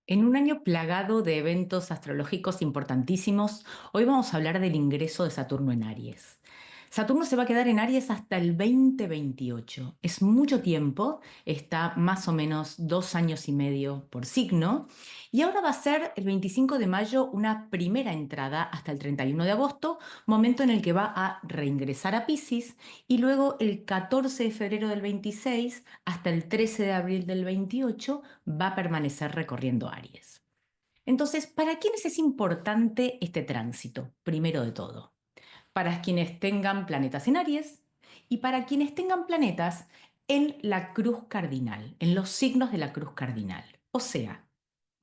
En un año plagado de eventos astrológicos importantísimos, hoy vamos a hablar del ingreso de Saturno en Aries. Saturno se va a quedar en Aries hasta el 2028. Es mucho tiempo, está más o menos 2 años y medio por signo. Y ahora va a ser el 25 de mayo una primera entrada hasta el 31 de agosto, momento en el que va a reingresar a Piscis, y luego el 14 de febrero del 26 hasta el 13 de abril del 28 va a permanecer recorriendo Aries. Entonces, ¿para quiénes es importante este tránsito? Primero de todo, para quienes tengan planetas en Aries y para quienes tengan planetas en la cruz cardinal, en los signos de la cruz cardinal, o sea,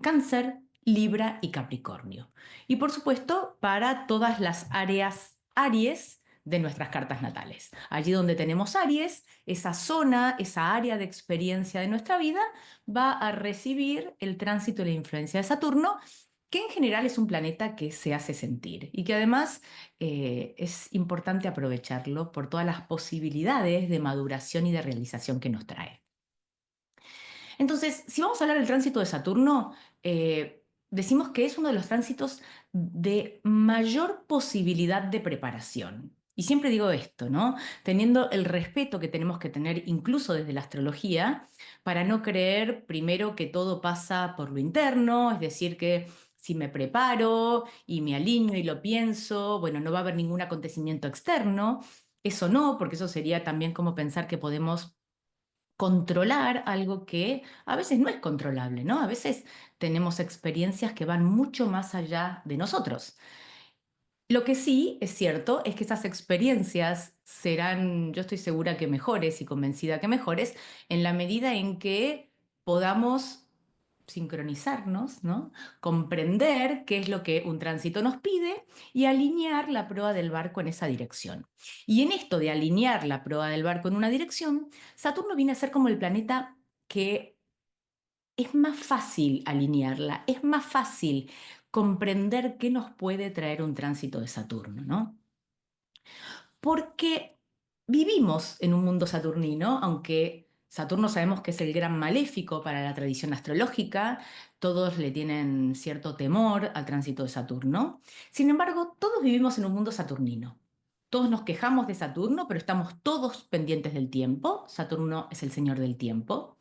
Cáncer, Libra y Capricornio. Y por supuesto, para todas las áreas Aries de nuestras cartas natales. Allí donde tenemos Aries, esa zona, esa área de experiencia de nuestra vida va a recibir el tránsito y la influencia de Saturno, que en general es un planeta que se hace sentir y que además es importante aprovecharlo por todas las posibilidades de maduración y de realización que nos trae. Entonces, si vamos a hablar del tránsito de Saturno, decimos que es uno de los tránsitos de mayor posibilidad de preparación. Y siempre digo esto, ¿no? Teniendo el respeto que tenemos que tener incluso desde la astrología, para no creer primero que todo pasa por lo interno, es decir, que si me preparo y me alineo y lo pienso, bueno, no va a haber ningún acontecimiento externo. Eso no, porque eso sería también como pensar que podemos controlar algo que a veces no es controlable, ¿no? A veces tenemos experiencias que van mucho más allá de nosotros. Lo que sí es cierto es que esas experiencias serán, yo estoy segura que mejores y convencida que mejores, en la medida en que podamos sincronizarnos, ¿no? Comprender qué es lo que un tránsito nos pide y alinear la proa del barco en esa dirección. Y en esto de alinear la proa del barco en una dirección, Saturno viene a ser como el planeta que es más fácil alinearla, es más fácil comprender qué nos puede traer un tránsito de Saturno, ¿no? Porque vivimos en un mundo saturnino, aunque Saturno sabemos que es el gran maléfico para la tradición astrológica, todos le tienen cierto temor al tránsito de Saturno. Sin embargo, todos vivimos en un mundo saturnino. Todos nos quejamos de Saturno, pero estamos todos pendientes del tiempo. Saturno es el señor del tiempo.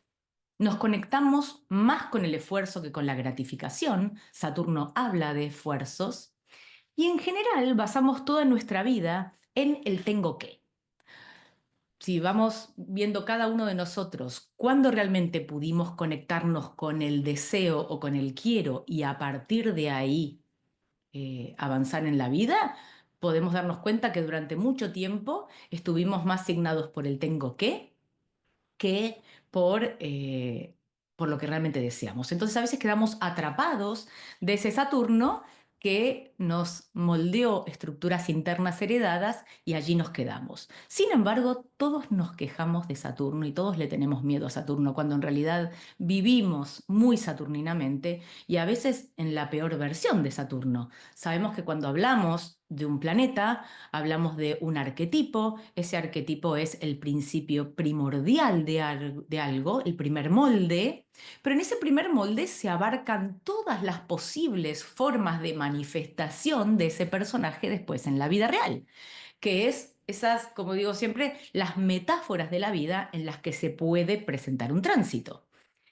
Nos conectamos más con el esfuerzo que con la gratificación. Saturno habla de esfuerzos. Y en general basamos toda nuestra vida en el tengo que. Si vamos viendo cada uno de nosotros cuándo realmente pudimos conectarnos con el deseo o con el quiero y a partir de ahí avanzar en la vida, podemos darnos cuenta que durante mucho tiempo estuvimos más signados por el tengo que por lo que realmente deseamos. Entonces a veces quedamos atrapados de ese Saturno que nos moldeó estructuras internas heredadas y allí nos quedamos. Sin embargo, todos nos quejamos de Saturno y todos le tenemos miedo a Saturno, cuando en realidad vivimos muy saturninamente y a veces en la peor versión de Saturno. Sabemos que cuando hablamos de un planeta, hablamos de un arquetipo, ese arquetipo es el principio primordial de algo, el primer molde, pero en ese primer molde se abarcan todas las posibles formas de manifestación de ese personaje después en la vida real, que es esas, como digo siempre, las metáforas de la vida en las que se puede presentar un tránsito.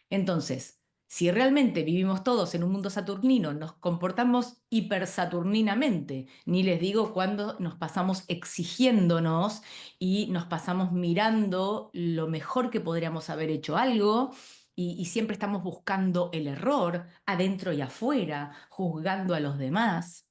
Entonces, si realmente vivimos todos en un mundo saturnino, nos comportamos hipersaturninamente, ni les digo cuando nos pasamos exigiéndonos y nos pasamos mirando lo mejor que podríamos haber hecho algo y siempre estamos buscando el error adentro y afuera, juzgando a los demás,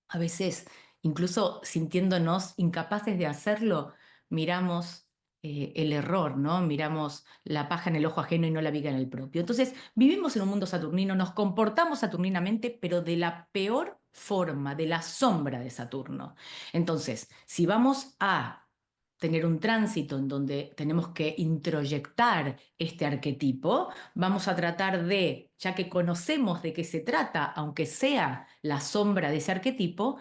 a veces incluso sintiéndonos incapaces de hacerlo, miramos el error, ¿no? Miramos la paja en el ojo ajeno y no la viga en el propio. Entonces, vivimos en un mundo saturnino, nos comportamos saturninamente, pero de la peor forma, de la sombra de Saturno. Entonces, si vamos a tener un tránsito en donde tenemos que introyectar este arquetipo, vamos a tratar de, ya que conocemos de qué se trata, aunque sea la sombra de ese arquetipo,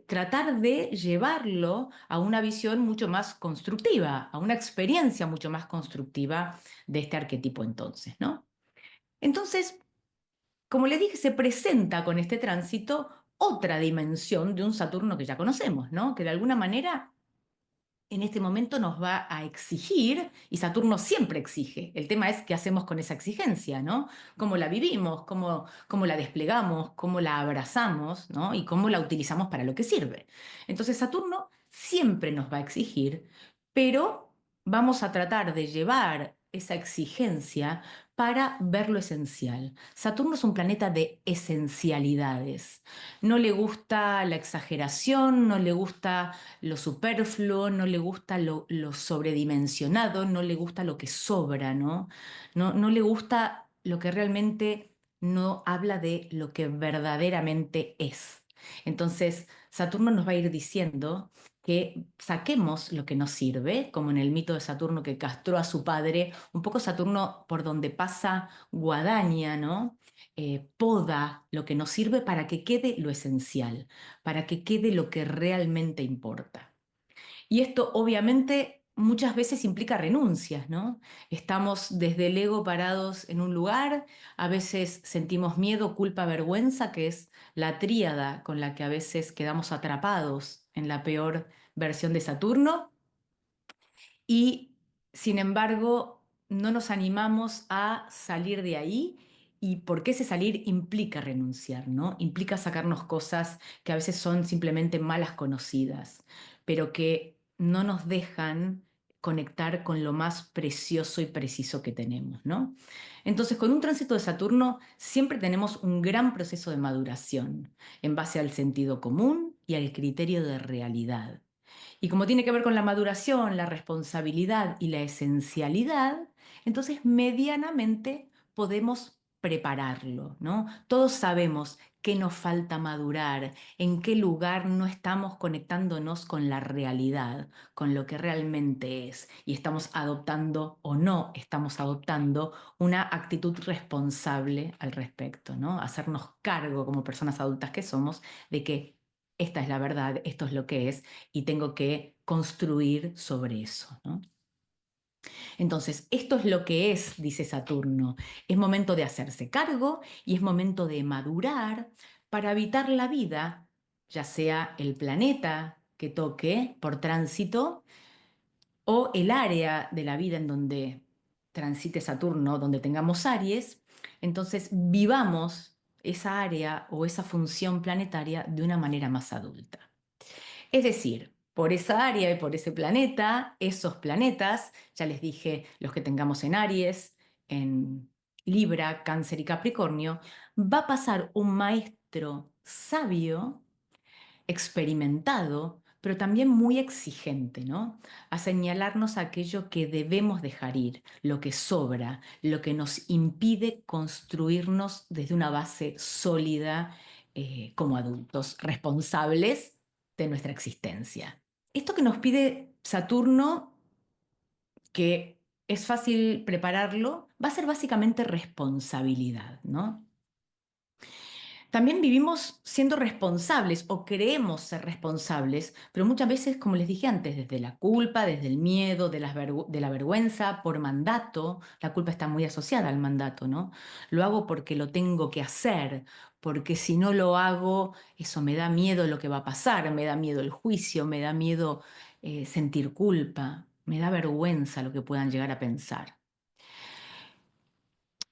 tratar de llevarlo a una visión mucho más constructiva, a una experiencia mucho más constructiva de este arquetipo entonces, ¿no? Entonces, como le dije, se presenta con este tránsito otra dimensión de un Saturno que ya conocemos, ¿no? Que de alguna manera en este momento nos va a exigir, y Saturno siempre exige. El tema es qué hacemos con esa exigencia, ¿no? Cómo la vivimos, cómo la desplegamos, cómo la abrazamos, ¿no? Y cómo la utilizamos para lo que sirve. Entonces Saturno siempre nos va a exigir, pero vamos a tratar de llevar esa exigencia para ver lo esencial. Saturno es un planeta de esencialidades. No le gusta la exageración, no le gusta lo superfluo, no le gusta lo sobredimensionado, no le gusta lo que sobra, ¿no? No le gusta lo que realmente no habla de lo que verdaderamente es. Entonces, Saturno nos va a ir diciendo que saquemos lo que nos sirve, como en el mito de Saturno que castró a su padre, un poco Saturno por donde pasa guadaña, ¿no? Poda lo que nos sirve para que quede lo esencial, para que quede lo que realmente importa. Y esto obviamente muchas veces implica renuncias, ¿no? Estamos desde el ego parados en un lugar, a veces sentimos miedo, culpa, vergüenza, que es la tríada con la que a veces quedamos atrapados en la peor versión de Saturno y sin embargo no nos animamos a salir de ahí. Y porque ese salir implica renunciar, ¿no? Implica sacarnos cosas que a veces son simplemente malas conocidas, pero que no nos dejan conectar con lo más precioso y preciso que tenemos, ¿no? Entonces, con un tránsito de Saturno siempre tenemos un gran proceso de maduración en base al sentido común y al criterio de realidad. Y como tiene que ver con la maduración, la responsabilidad y la esencialidad, entonces medianamente podemos prepararlo, ¿no? Todos sabemos qué nos falta madurar, en qué lugar no estamos conectándonos con la realidad, con lo que realmente es, y estamos adoptando o no estamos adoptando una actitud responsable al respecto, ¿no? Hacernos cargo como personas adultas que somos de que esta es la verdad, esto es lo que es, y tengo que construir sobre eso, ¿no? Entonces, esto es lo que es, dice Saturno. Es momento de hacerse cargo y es momento de madurar para habitar la vida, ya sea el planeta que toque por tránsito o el área de la vida en donde transite Saturno, donde tengamos Aries. Entonces, vivamos esa área o esa función planetaria de una manera más adulta. Es decir, por esa área y por ese planeta, esos planetas, ya les dije, los que tengamos en Aries, en Libra, Cáncer y Capricornio, va a pasar un maestro sabio, experimentado, pero también muy exigente, ¿no? A señalarnos aquello que debemos dejar ir, lo que sobra, lo que nos impide construirnos desde una base sólida como adultos responsables de nuestra existencia. Esto que nos pide Saturno, que es fácil prepararlo, va a ser básicamente responsabilidad, ¿no? También vivimos siendo responsables o creemos ser responsables, pero muchas veces, como les dije antes, desde la culpa, desde el miedo, de la vergüenza, por mandato. La culpa está muy asociada al mandato, ¿no? Lo hago porque lo tengo que hacer, porque si no lo hago, eso me da miedo lo que va a pasar, me da miedo el juicio, me da miedo sentir culpa, me da vergüenza lo que puedan llegar a pensar.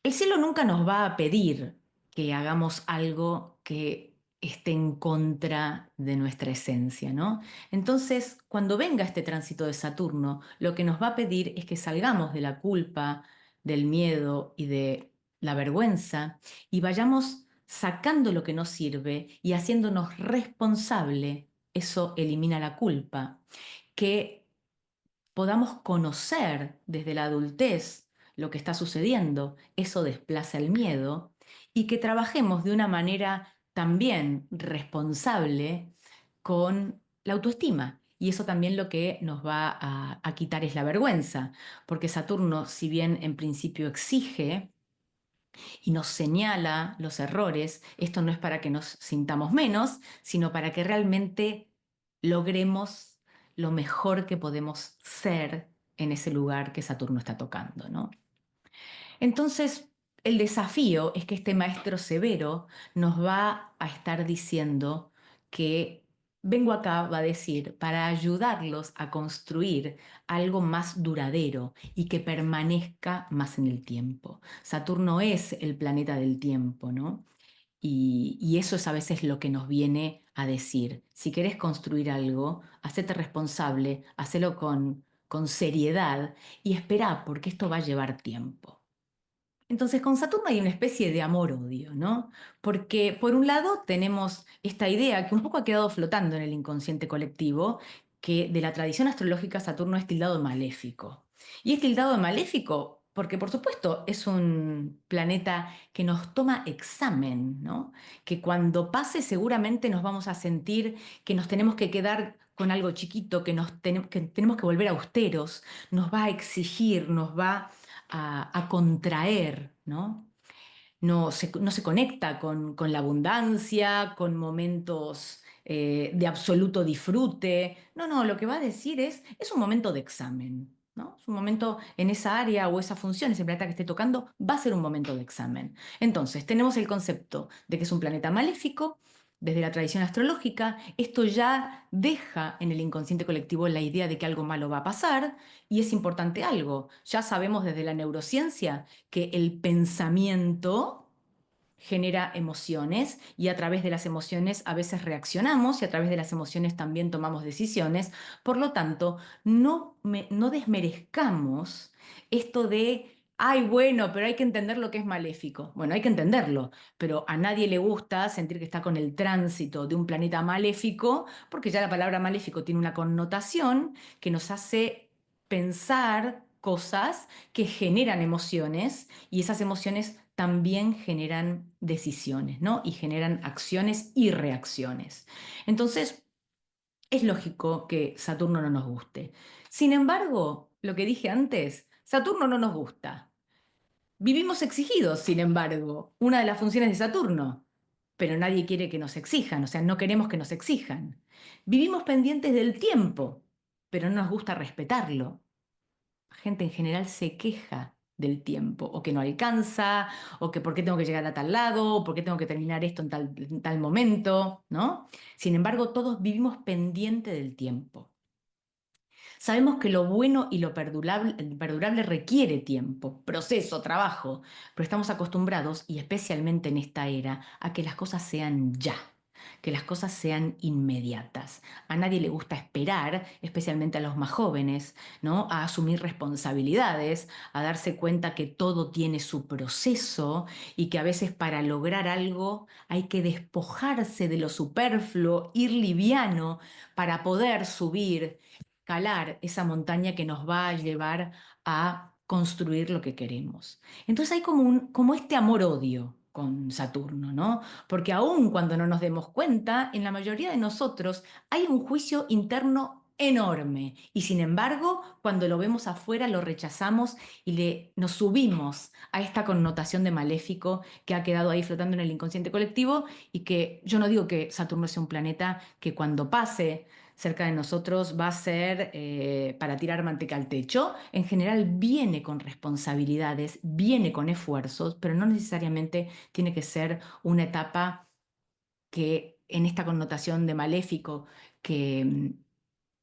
El cielo nunca nos va a pedir que hagamos algo que esté en contra de nuestra esencia, ¿no? Entonces, cuando venga este tránsito de Saturno, lo que nos va a pedir es que salgamos de la culpa, del miedo y de la vergüenza y vayamos sacando lo que nos sirve y haciéndonos responsable. Eso elimina la culpa. Que podamos conocer desde la adultez lo que está sucediendo, eso desplaza el miedo, y que trabajemos de una manera también responsable con la autoestima. Y eso también lo que nos va a quitar es la vergüenza, porque Saturno, si bien en principio exige, y nos señala los errores, esto no es para que nos sintamos menos, sino para que realmente logremos lo mejor que podemos ser en ese lugar que Saturno está tocando, ¿no? Entonces, El desafío es que este maestro severo nos va a estar diciendo que vengo acá, va a decir, para ayudarlos a construir algo más duradero y que permanezca más en el tiempo. Saturno es el planeta del tiempo, ¿no? Y eso es a veces lo que nos viene a decir. Si querés construir algo, hacete responsable, hacelo con seriedad y espera, porque esto va a llevar tiempo. Entonces, con Saturno hay una especie de amor-odio, ¿no? Porque por un lado tenemos esta idea que un poco ha quedado flotando en el inconsciente colectivo, que de la tradición astrológica Saturno es tildado de maléfico. Y es tildado de maléfico porque, por supuesto, es un planeta que nos toma examen, ¿no? Que cuando pase seguramente nos vamos a sentir que nos tenemos que quedar con algo chiquito, que tenemos que volver austeros, nos va a exigir, nos va a contraer, ¿no? No se conecta con la abundancia, con momentos de absoluto disfrute. No, no, lo que va a decir es un momento de examen, ¿no? Es un momento en esa área o esa función, ese planeta que esté tocando, va a ser un momento de examen. Entonces, tenemos el concepto de que es un planeta maléfico. Desde la tradición astrológica, esto ya deja en el inconsciente colectivo la idea de que algo malo va a pasar y es importante algo. Ya sabemos desde la neurociencia que el pensamiento genera emociones y a través de las emociones a veces reaccionamos y a través de las emociones también tomamos decisiones. Por lo tanto, no desmerezcamos esto de, ay, bueno, pero hay que entender lo que es maléfico. Bueno, hay que entenderlo, pero a nadie le gusta sentir que está con el tránsito de un planeta maléfico, porque ya la palabra maléfico tiene una connotación que nos hace pensar cosas que generan emociones y esas emociones también generan decisiones, ¿no? Y generan acciones y reacciones. Entonces, es lógico que Saturno no nos guste. Sin embargo, lo que dije antes, Saturno no nos gusta. Vivimos exigidos, sin embargo, una de las funciones de Saturno, pero nadie quiere que nos exijan, o sea, no queremos que nos exijan. Vivimos pendientes del tiempo, pero no nos gusta respetarlo. La gente en general se queja del tiempo, o que no alcanza, o que por qué tengo que llegar a tal lado, o por qué tengo que terminar esto en tal momento, ¿no? Sin embargo, todos vivimos pendiente del tiempo. Sabemos que lo bueno y lo perdurable requiere tiempo, proceso, trabajo, pero estamos acostumbrados, y especialmente en esta era, a que las cosas sean ya, que las cosas sean inmediatas. A nadie le gusta esperar, especialmente a los más jóvenes, ¿no? A asumir responsabilidades, a darse cuenta que todo tiene su proceso y que a veces para lograr algo hay que despojarse de lo superfluo, ir liviano para poder subir, calar esa montaña que nos va a llevar a construir lo que queremos. Entonces hay como este amor-odio con Saturno, ¿no? Porque aun cuando no nos demos cuenta, en la mayoría de nosotros hay un juicio interno enorme y sin embargo, cuando lo vemos afuera lo rechazamos y nos subimos a esta connotación de maléfico que ha quedado ahí flotando en el inconsciente colectivo y que yo no digo que Saturno sea un planeta que cuando pase cerca de nosotros va a ser para tirar manteca al techo. En general viene con responsabilidades, viene con esfuerzos, pero no necesariamente tiene que ser una etapa que en esta connotación de maléfico que,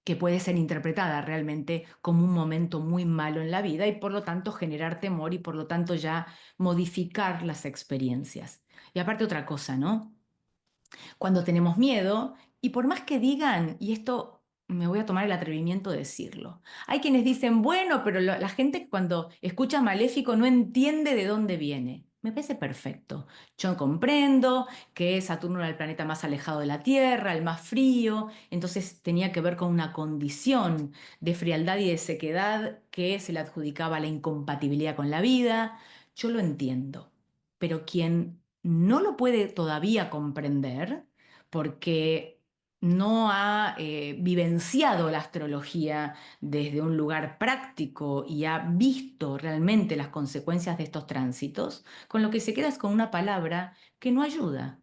que puede ser interpretada realmente como un momento muy malo en la vida y por lo tanto generar temor y por lo tanto ya modificar las experiencias. Y aparte otra cosa, ¿no? Cuando tenemos miedo, y por más que digan, y esto me voy a tomar el atrevimiento de decirlo, hay quienes dicen, bueno, pero la gente cuando escucha maléfico no entiende de dónde viene. Me parece perfecto. Yo comprendo que Saturno era el planeta más alejado de la Tierra, el más frío, entonces tenía que ver con una condición de frialdad y de sequedad que se le adjudicaba a la incompatibilidad con la vida. Yo lo entiendo, pero quien no lo puede todavía comprender porque no ha vivenciado la astrología desde un lugar práctico y ha visto realmente las consecuencias de estos tránsitos, con lo que se queda es con una palabra que no ayuda.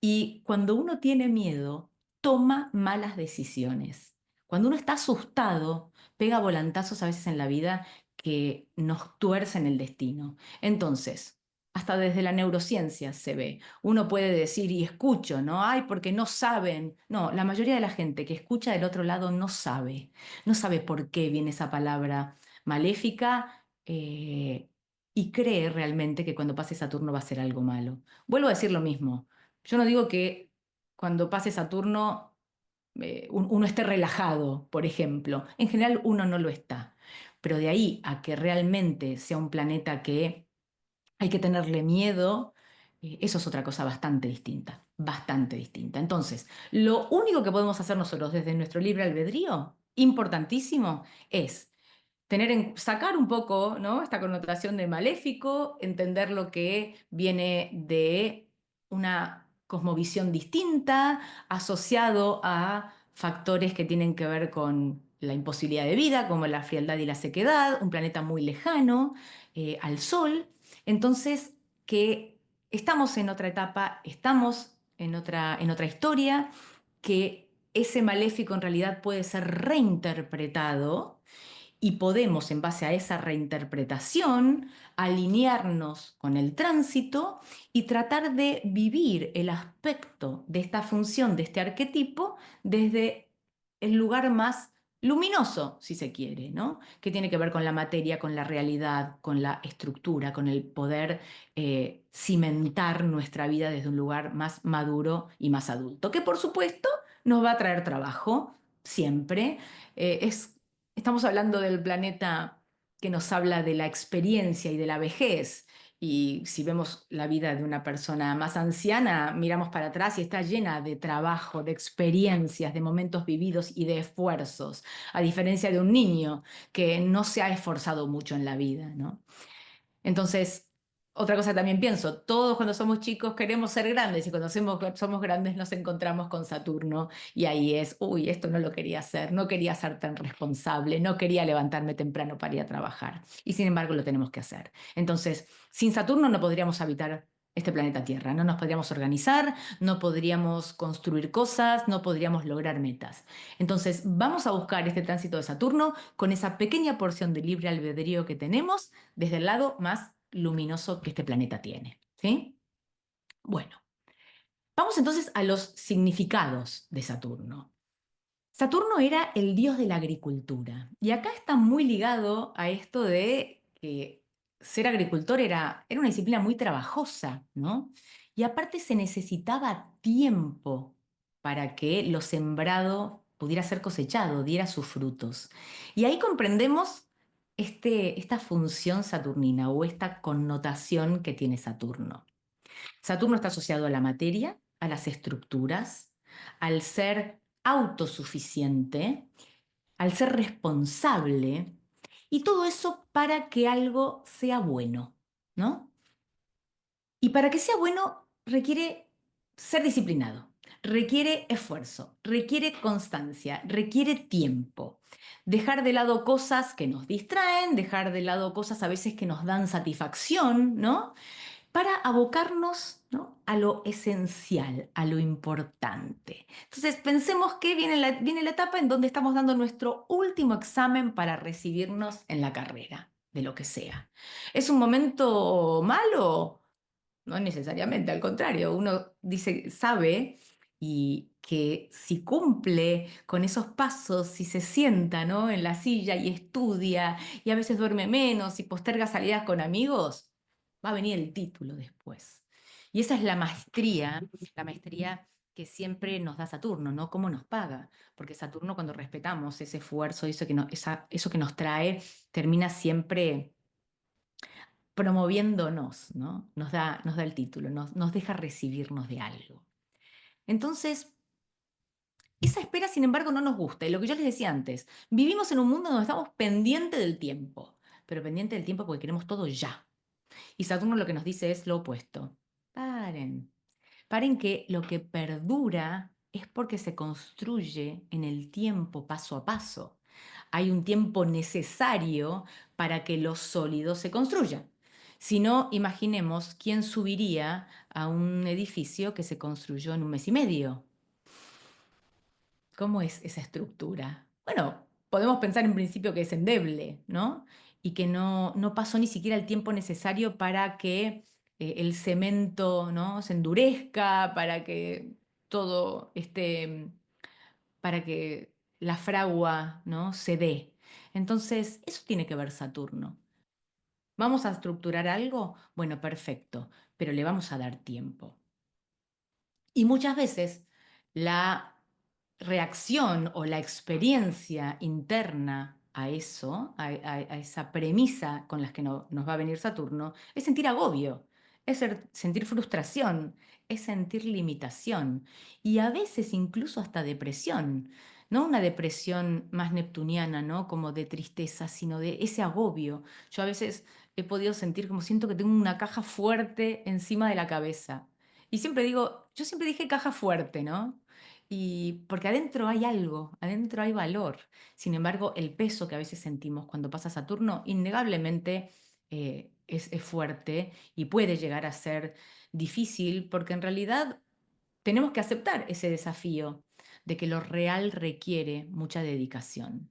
Y cuando uno tiene miedo, toma malas decisiones. Cuando uno está asustado, pega volantazos a veces en la vida que nos tuercen el destino. Entonces, hasta desde la neurociencia se ve. Uno puede decir y escucho, ¿no? Ay, porque no saben. No, la mayoría de la gente que escucha del otro lado no sabe. No sabe por qué viene esa palabra maléfica y cree realmente que cuando pase Saturno va a ser algo malo. Vuelvo a decir lo mismo. Yo no digo que cuando pase Saturno uno esté relajado, por ejemplo. En general uno no lo está. Pero de ahí a que realmente sea un planeta que hay que tenerle miedo, eso es otra cosa bastante distinta, bastante distinta. Entonces, lo único que podemos hacer nosotros desde nuestro libre albedrío, importantísimo, es sacar un poco, ¿no? Esta connotación de maléfico, entender lo que viene de una cosmovisión distinta, asociado a factores que tienen que ver con la imposibilidad de vida, como la frialdad y la sequedad, un planeta muy lejano al Sol. Entonces, que estamos en otra etapa, estamos en otra historia, que ese maléfico en realidad puede ser reinterpretado y podemos, en base a esa reinterpretación, alinearnos con el tránsito y tratar de vivir el aspecto de esta función, de este arquetipo, desde el lugar más luminoso, si se quiere, ¿no? Que tiene que ver con la materia, con la realidad, con la estructura, con el poder cimentar nuestra vida desde un lugar más maduro y más adulto, que por supuesto nos va a traer trabajo siempre. Estamos hablando del planeta que nos habla de la experiencia y de la vejez. Y si vemos la vida de una persona más anciana, miramos para atrás y está llena de trabajo, de experiencias, de momentos vividos y de esfuerzos, a diferencia de un niño que no se ha esforzado mucho en la vida, ¿no? Entonces, otra cosa que también pienso, todos cuando somos chicos queremos ser grandes y cuando somos grandes nos encontramos con Saturno y ahí es, uy, esto no lo quería hacer, no quería ser tan responsable, no quería levantarme temprano para ir a trabajar y sin embargo lo tenemos que hacer. Entonces, sin Saturno no podríamos habitar este planeta Tierra, no nos podríamos organizar, no podríamos construir cosas, no podríamos lograr metas. Entonces, vamos a buscar este tránsito de Saturno con esa pequeña porción de libre albedrío que tenemos desde el lado más luminoso que este planeta tiene. ¿Sí? Bueno, vamos entonces a los significados de Saturno. Saturno era el dios de la agricultura y acá está muy ligado a esto de que ser agricultor era una disciplina muy trabajosa, ¿no? Y aparte se necesitaba tiempo para que lo sembrado pudiera ser cosechado, diera sus frutos. Y ahí comprendemos esta función saturnina o esta connotación que tiene Saturno. Saturno está asociado a la materia, a las estructuras, al ser autosuficiente, al ser responsable, y todo eso para que algo sea bueno, ¿no? Y para que sea bueno requiere ser disciplinado, requiere esfuerzo, requiere constancia, requiere tiempo. Dejar de lado cosas que nos distraen, dejar de lado cosas a veces que nos dan satisfacción, ¿no? Para abocarnos, ¿no? A lo esencial, a lo importante. Entonces, pensemos que viene la etapa en donde estamos dando nuestro último examen para recibirnos en la carrera, de lo que sea. ¿Es un momento malo? No necesariamente, al contrario, uno dice, sabe y que si cumple con esos pasos, si se sienta, ¿no? En la silla y estudia y a veces duerme menos y posterga salidas con amigos, va a venir el título después. Y esa es la maestría que siempre nos da Saturno, ¿no? ¿Cómo nos paga? Porque Saturno cuando respetamos ese esfuerzo, eso que nos trae, termina siempre promoviéndonos, ¿no? Nos da el título, nos deja recibirnos de algo. Entonces, esa espera, sin embargo, no nos gusta. Y lo que yo les decía antes, vivimos en un mundo donde estamos pendientes del tiempo, pero pendiente del tiempo porque queremos todo ya. Y Saturno lo que nos dice es lo opuesto. Paren, paren que lo que perdura es porque se construye en el tiempo paso a paso. Hay un tiempo necesario para que lo sólido se construya. Si no, imaginemos quién subiría a un edificio que se construyó en un mes y medio. ¿Cómo es esa estructura? Bueno, podemos pensar en principio que es endeble, ¿no? Y que no pasó ni siquiera el tiempo necesario para que el cemento, ¿no? Se endurezca, para que todo esté, para que la fragua, ¿no? Se dé. Entonces, eso tiene que ver Saturno. ¿Vamos a estructurar algo? Bueno, perfecto, pero le vamos a dar tiempo. Y muchas veces la reacción o la experiencia interna a eso, a esa premisa con la que nos va a venir Saturno, es sentir agobio, es sentir frustración, es sentir limitación y a veces incluso hasta depresión. No una depresión más neptuniana, ¿no? Como de tristeza, sino de ese agobio. Yo a veces he podido sentir como siento que tengo una caja fuerte encima de la cabeza. Y siempre digo, yo siempre dije caja fuerte, ¿no? Y porque adentro hay algo, adentro hay valor. Sin embargo, el peso que a veces sentimos cuando pasa Saturno, innegablemente es fuerte y puede llegar a ser difícil porque en realidad tenemos que aceptar ese desafío de que lo real requiere mucha dedicación.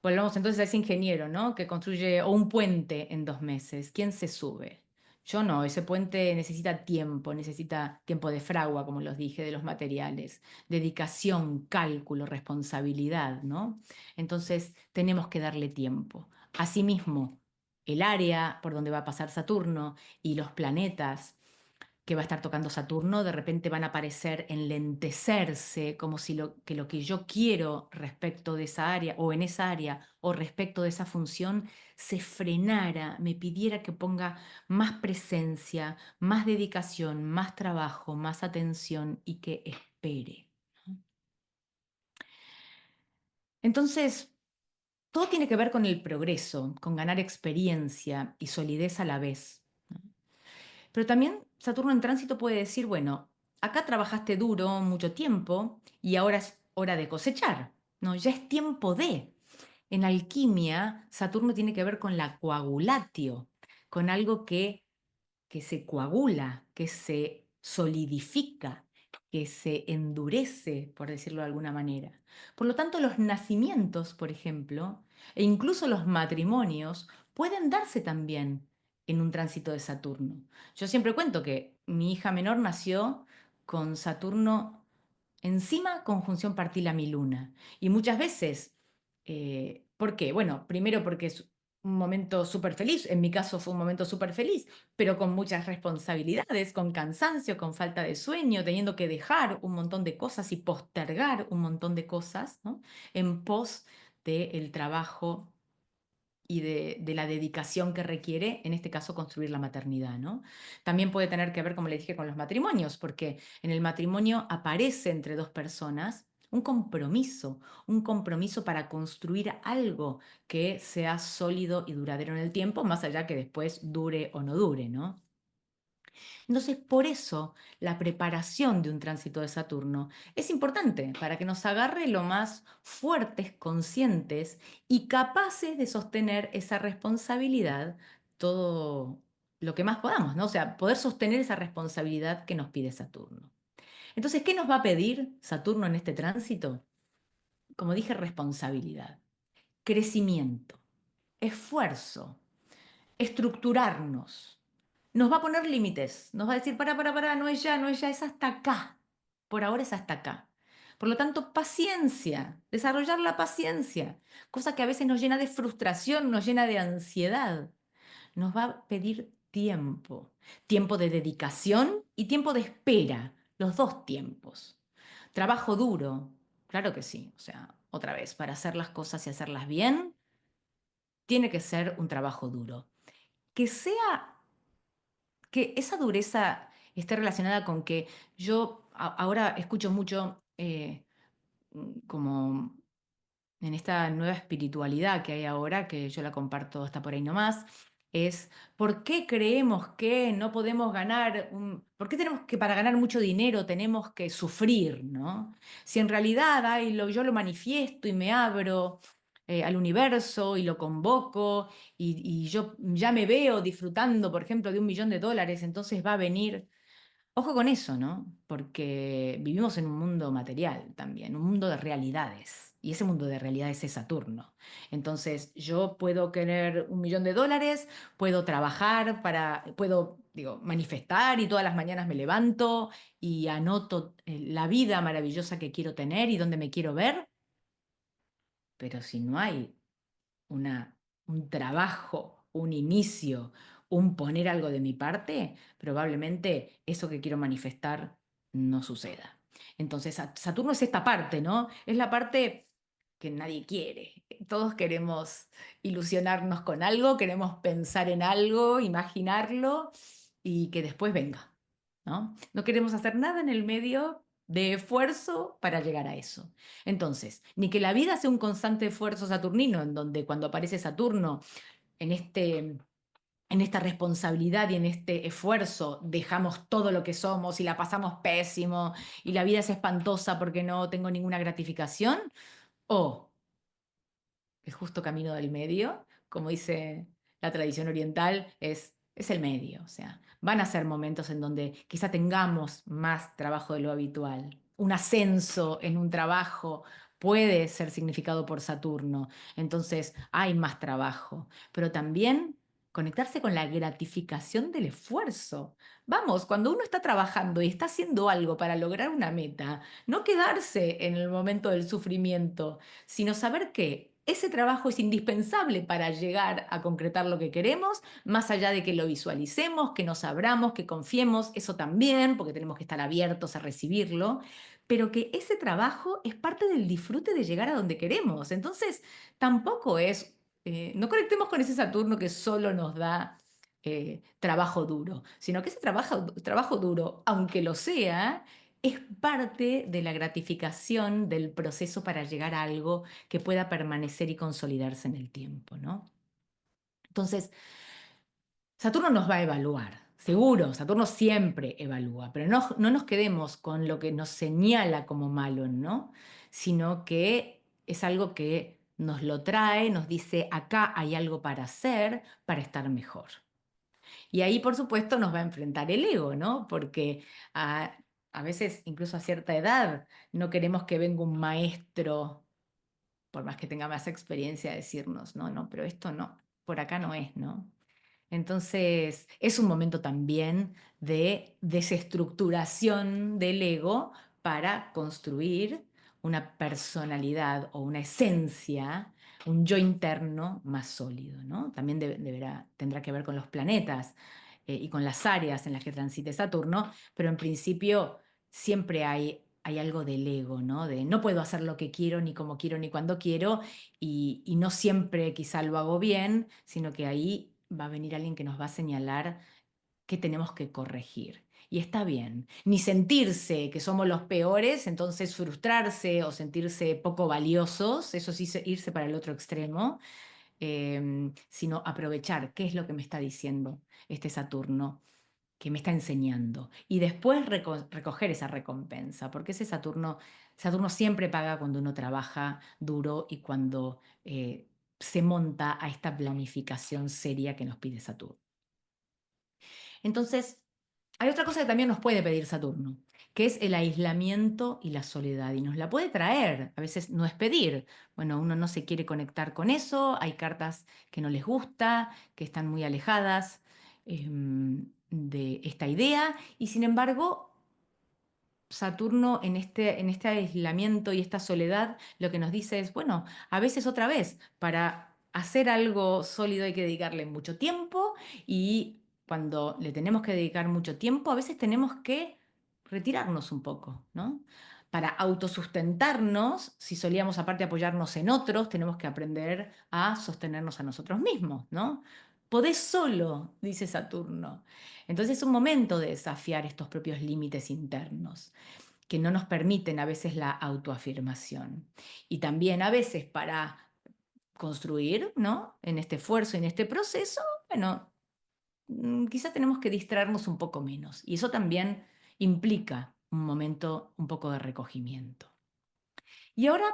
Volvamos entonces a ese ingeniero, ¿no? Que construye o un puente en 2 meses. ¿Quién se sube? Yo no, ese puente necesita tiempo de fragua, como los dije, de los materiales, dedicación, cálculo, responsabilidad, ¿no? Entonces tenemos que darle tiempo. Asimismo, el área por donde va a pasar Saturno y los planetas que va a estar tocando Saturno, de repente van a aparecer, enlentecerse, como si lo que yo quiero respecto de esa área o en esa área o respecto de esa función se frenara, me pidiera que ponga más presencia, más dedicación, más trabajo, más atención y que espere. Entonces, todo tiene que ver con el progreso, con ganar experiencia y solidez a la vez. Pero también Saturno en tránsito puede decir, bueno, acá trabajaste duro mucho tiempo y ahora es hora de cosechar, ¿no? Ya es tiempo de. En alquimia, Saturno tiene que ver con la coagulatio, con algo que se coagula, que se solidifica, que se endurece, por decirlo de alguna manera. Por lo tanto, los nacimientos, por ejemplo, e incluso los matrimonios, pueden darse también en un tránsito de Saturno. Yo siempre cuento que mi hija menor nació con Saturno encima conjunción partila mi luna. Y muchas veces, ¿por qué? Bueno, primero porque es un momento súper feliz, en mi caso fue un momento súper feliz, pero con muchas responsabilidades, con cansancio, con falta de sueño, teniendo que dejar un montón de cosas y postergar un montón de cosas, ¿no? En pos del trabajo y de la dedicación que requiere, en este caso, construir la maternidad, ¿no? También puede tener que ver, como le dije, con los matrimonios, porque en el matrimonio aparece entre dos personas un compromiso para construir algo que sea sólido y duradero en el tiempo, más allá que después dure o no dure, ¿no? Entonces, por eso la preparación de un tránsito de Saturno es importante para que nos agarre lo más fuertes, conscientes y capaces de sostener esa responsabilidad todo lo que más podamos, ¿no? O sea, poder sostener esa responsabilidad que nos pide Saturno. Entonces, ¿qué nos va a pedir Saturno en este tránsito? Como dije, responsabilidad, crecimiento, esfuerzo, estructurarnos. Nos va a poner límites, nos va a decir, para, no es ya, no es ya, es hasta acá. Por ahora es hasta acá. Por lo tanto, paciencia, desarrollar la paciencia, cosa que a veces nos llena de frustración, nos llena de ansiedad. Nos va a pedir tiempo, tiempo de dedicación y tiempo de espera, los dos tiempos. Trabajo duro, claro que sí, o sea, otra vez, para hacer las cosas y hacerlas bien, tiene que ser un trabajo duro. Que sea que esa dureza esté relacionada con que yo ahora escucho mucho como en esta nueva espiritualidad que hay ahora, que yo la comparto hasta por ahí nomás, es ¿por qué creemos que no podemos ganar, por qué tenemos que para ganar mucho dinero tenemos que sufrir, ¿no? Si en realidad yo lo manifiesto y me abro al universo y lo convoco y yo ya me veo disfrutando, por ejemplo, de $1.000.000, entonces va a venir. Ojo con eso, ¿no? Porque vivimos en un mundo material también, un mundo de realidades. Y ese mundo de realidad es Saturno. Entonces, yo puedo querer $1.000.000, puedo trabajar puedo, digo, manifestar y todas las mañanas me levanto y anoto la vida maravillosa que quiero tener y dónde me quiero ver, pero si no hay una, un trabajo, un inicio, un poner algo de mi parte, probablemente eso que quiero manifestar no suceda. Entonces, Saturno es esta parte, ¿no? Es la parte que nadie quiere. Todos queremos ilusionarnos con algo, queremos pensar en algo, imaginarlo y que después venga, ¿no? No queremos hacer nada en el medio de esfuerzo para llegar a eso. Entonces, ni que la vida sea un constante esfuerzo saturnino, en donde cuando aparece Saturno en en esta responsabilidad y en este esfuerzo dejamos todo lo que somos y la pasamos pésimo y la vida es espantosa porque no tengo ninguna gratificación, o el justo camino del medio, como dice la tradición oriental, es el medio. O sea, van a ser momentos en donde quizá tengamos más trabajo de lo habitual. Un ascenso en un trabajo puede ser significado por Saturno, entonces hay más trabajo, pero también conectarse con la gratificación del esfuerzo. Vamos, cuando uno está trabajando y está haciendo algo para lograr una meta, no quedarse en el momento del sufrimiento, sino saber que ese trabajo es indispensable para llegar a concretar lo que queremos, más allá de que lo visualicemos, que nos abramos, que confiemos, eso también, porque tenemos que estar abiertos a recibirlo, pero que ese trabajo es parte del disfrute de llegar a donde queremos. Entonces, tampoco es, no conectemos con ese Saturno que solo nos da trabajo duro, sino que ese trabajo duro, aunque lo sea, es parte de la gratificación del proceso para llegar a algo que pueda permanecer y consolidarse en el tiempo, ¿no? Entonces, Saturno nos va a evaluar, seguro, Saturno siempre evalúa, pero no nos quedemos con lo que nos señala como malo, ¿no? Sino que es algo que nos lo trae, nos dice, acá hay algo para hacer, para estar mejor. Y ahí, por supuesto, nos va a enfrentar el ego, ¿no? Porque a veces, incluso a cierta edad, no queremos que venga un maestro, por más que tenga más experiencia, a decirnos, no, no, pero esto no, por acá no es, ¿no? Entonces, es un momento también de desestructuración del ego para construir una personalidad o una esencia, un yo interno más sólido, ¿no? También tendrá que ver con los planetas y con las áreas en las que transite Saturno, pero en principio siempre hay algo del ego, ¿no? De no puedo hacer lo que quiero, ni como quiero, ni cuando quiero, y no siempre quizá lo hago bien, sino que ahí va a venir alguien que nos va a señalar qué tenemos que corregir. Y está bien, ni sentirse que somos los peores, entonces frustrarse o sentirse poco valiosos, eso sí, irse para el otro extremo, sino aprovechar qué es lo que me está diciendo este Saturno, que me está enseñando. Y después recoger esa recompensa, porque Saturno siempre paga cuando uno trabaja duro y cuando se monta a esta planificación seria que nos pide Saturno. Entonces, hay otra cosa que también nos puede pedir Saturno, que es el aislamiento y la soledad, y nos la puede traer, a veces no es pedir, bueno, uno no se quiere conectar con eso, hay cartas que no les gusta, que están muy alejadas de esta idea, y sin embargo, Saturno en este aislamiento y esta soledad lo que nos dice es, bueno, a veces otra vez, para hacer algo sólido hay que dedicarle mucho tiempo y cuando le tenemos que dedicar mucho tiempo, a veces tenemos que retirarnos un poco, ¿no? Para autosustentarnos, si solíamos aparte apoyarnos en otros, tenemos que aprender a sostenernos a nosotros mismos, ¿no? Podés solo, dice Saturno. Entonces es un momento de desafiar estos propios límites internos que no nos permiten a veces la autoafirmación. Y también a veces para construir, ¿no? En este esfuerzo, en este proceso, bueno, quizá tenemos que distraernos un poco menos. Y eso también implica un momento un poco de recogimiento. Y ahora,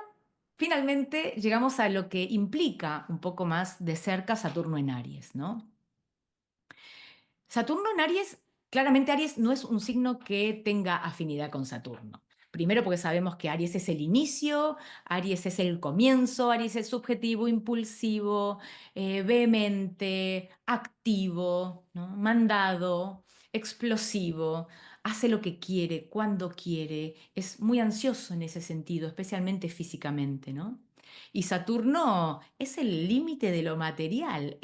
finalmente, llegamos a lo que implica un poco más de cerca Saturno en Aries, ¿no? Saturno en Aries, claramente Aries no es un signo que tenga afinidad con Saturno. Primero porque sabemos que Aries es el inicio, Aries es el comienzo, Aries es subjetivo, impulsivo, vehemente, activo, ¿no? Mandado, explosivo, hace lo que quiere, cuando quiere, es muy ansioso en ese sentido, especialmente físicamente, ¿no? Y Saturno es el límite de lo material,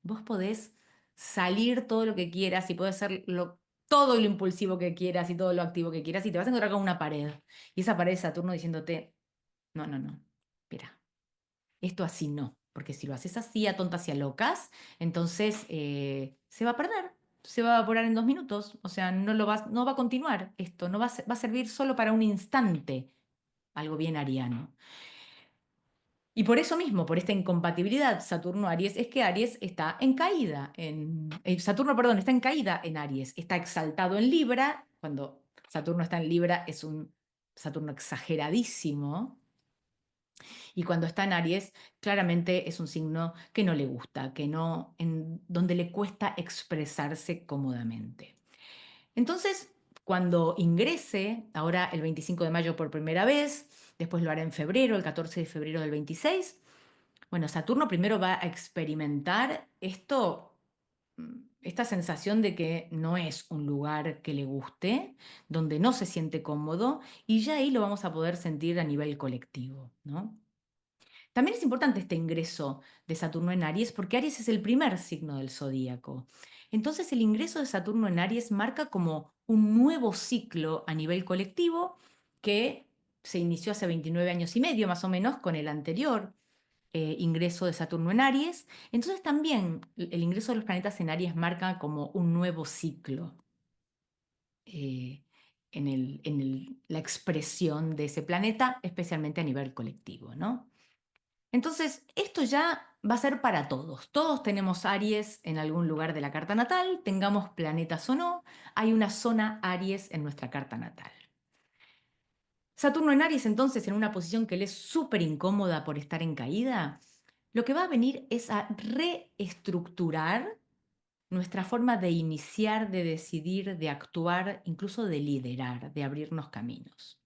vos podés salir todo lo que quieras y podés ser todo lo impulsivo que quieras y todo lo activo que quieras y te vas a encontrar con una pared. Y esa pared es Saturno diciéndote, no, no, no, espera, esto así no, porque si lo haces así a tontas y a locas, entonces se va a perder, se va a evaporar en 2 minutos, o sea, no va a continuar esto, no va va a servir solo para un instante, algo bien ariano. Y por eso mismo, por esta incompatibilidad Saturno-Aries, es que Aries está en caída, Saturno, perdón, está en caída en Aries, está exaltado en Libra, cuando Saturno está en Libra es un Saturno exageradísimo, y cuando está en Aries, claramente es un signo que no le gusta, que no, donde le cuesta expresarse cómodamente. Entonces, cuando ingrese, ahora el 25 de mayo por primera vez, después lo hará en febrero, el 14 de febrero del 26, bueno, Saturno primero va a experimentar esta sensación de que no es un lugar que le guste, donde no se siente cómodo, y ya ahí lo vamos a poder sentir a nivel colectivo, ¿no? También es importante este ingreso de Saturno en Aries porque Aries es el primer signo del zodíaco. Entonces el ingreso de Saturno en Aries marca como un nuevo ciclo a nivel colectivo que se inició hace 29 años y medio más o menos con el anterior ingreso de Saturno en Aries. Entonces también el ingreso de los planetas en Aries marca como un nuevo ciclo eh, la expresión de ese planeta, especialmente a nivel colectivo, ¿no? Entonces, esto ya va a ser para todos. Todos tenemos Aries en algún lugar de la carta natal, tengamos planetas o no, hay una zona Aries en nuestra carta natal. Saturno en Aries, entonces, en una posición que le es súper incómoda por estar en caída, lo que va a venir es a reestructurar nuestra forma de iniciar, de decidir, de actuar, incluso de liderar, de abrirnos caminos.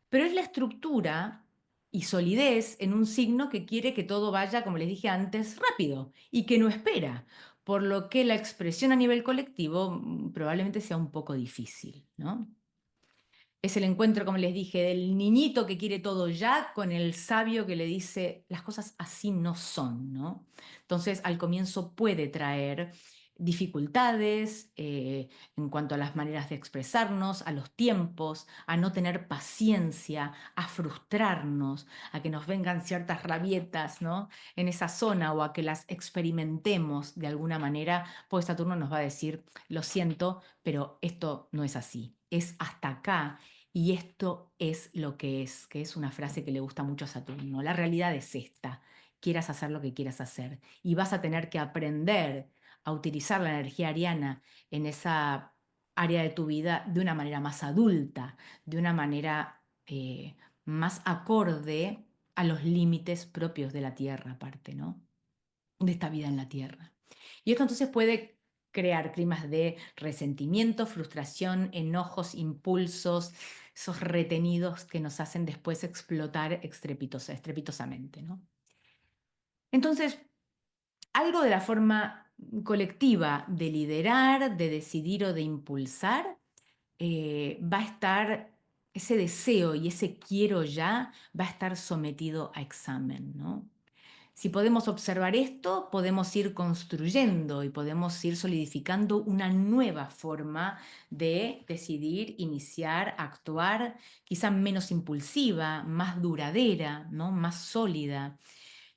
Pero es la estructura y solidez en un signo que quiere que todo vaya, como les dije antes, rápido y que no espera, por lo que la expresión a nivel colectivo probablemente sea un poco difícil, ¿no? Es el encuentro, como les dije, del niñito que quiere todo ya con el sabio que le dice las cosas así no son, ¿no? Entonces, al comienzo puede traer dificultades en cuanto a las maneras de expresarnos, a los tiempos, a no tener paciencia, a frustrarnos, a que nos vengan ciertas rabietas, ¿no? En esa zona o a que las experimentemos de alguna manera, pues Saturno nos va a decir, lo siento, pero esto no es así, es hasta acá y esto es lo que es una frase que le gusta mucho a Saturno. La realidad es esta, quieras hacer lo que quieras hacer y vas a tener que aprender a utilizar la energía ariana en esa área de tu vida de una manera más adulta, de una manera más acorde a los límites propios de la Tierra, aparte, ¿no? De esta vida en la Tierra. Y esto entonces puede crear climas de resentimiento, frustración, enojos, impulsos, esos retenidos que nos hacen después explotar estrepitosamente, ¿no? Entonces, algo de la forma colectiva de liderar, de decidir o de impulsar, va a estar, ese deseo y ese quiero ya va a estar sometido a examen, ¿no? Si podemos observar esto, podemos ir construyendo y podemos ir solidificando una nueva forma de decidir, iniciar, actuar, quizá menos impulsiva, más duradera, ¿no? Más sólida,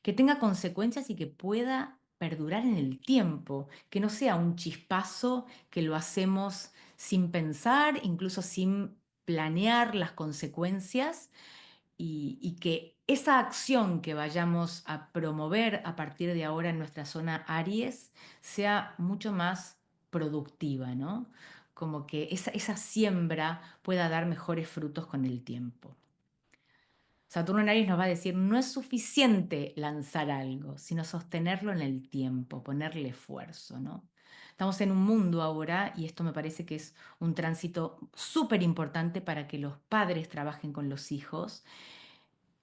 que tenga consecuencias y que pueda perdurar en el tiempo, que no sea un chispazo que lo hacemos sin pensar, incluso sin planear las consecuencias y que esa acción que vayamos a promover a partir de ahora en nuestra zona Aries sea mucho más productiva, ¿no? Como que esa siembra pueda dar mejores frutos con el tiempo. Saturno en Aries nos va a decir, no es suficiente lanzar algo, sino sostenerlo en el tiempo, ponerle esfuerzo, ¿no? Estamos en un mundo ahora, y esto me parece que es un tránsito súper importante para que los padres trabajen con los hijos,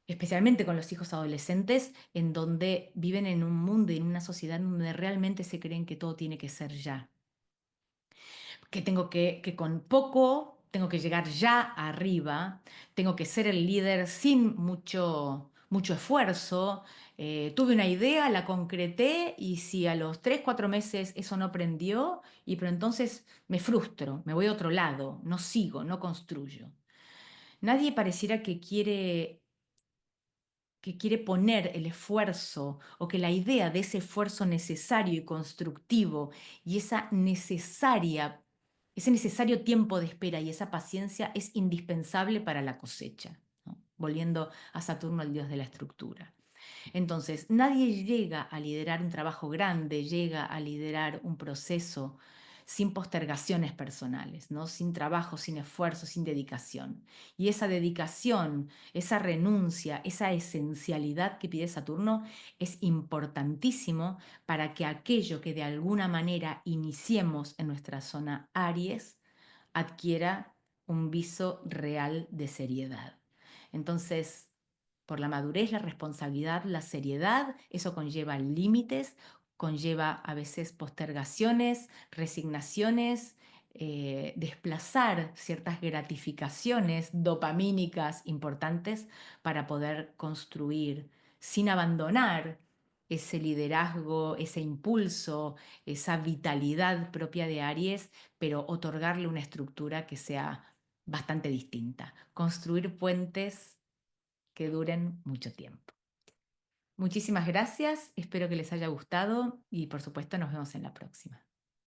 especialmente con los hijos adolescentes, en donde viven en un mundo y en una sociedad donde realmente se creen que todo tiene que ser ya, que tengo que con poco tengo que llegar ya arriba, tengo que ser el líder sin mucho esfuerzo. Tuve una idea, la concreté y si a los 3, 4 meses eso no prendió, pero entonces me frustro, me voy a otro lado, no sigo, no construyo. Nadie pareciera que quiere poner el esfuerzo o que la idea de ese esfuerzo necesario y constructivo y ese necesario tiempo de espera y esa paciencia es indispensable para la cosecha, ¿no? Volviendo a Saturno, el dios de la estructura. Entonces, nadie llega a liderar un trabajo grande, llega a liderar un proceso sin postergaciones personales, ¿no? Sin trabajo, sin esfuerzo, sin dedicación. Y esa dedicación, esa renuncia, esa esencialidad que pide Saturno es importantísimo para que aquello que de alguna manera iniciemos en nuestra zona Aries adquiera un viso real de seriedad. Entonces, por la madurez, la responsabilidad, la seriedad, eso conlleva límites, conlleva a veces postergaciones, resignaciones, desplazar ciertas gratificaciones dopamínicas importantes para poder construir sin abandonar ese liderazgo, ese impulso, esa vitalidad propia de Aries, pero otorgarle una estructura que sea bastante distinta. Construir puentes que duren mucho tiempo. Muchísimas gracias, espero que les haya gustado y por supuesto nos vemos en la próxima.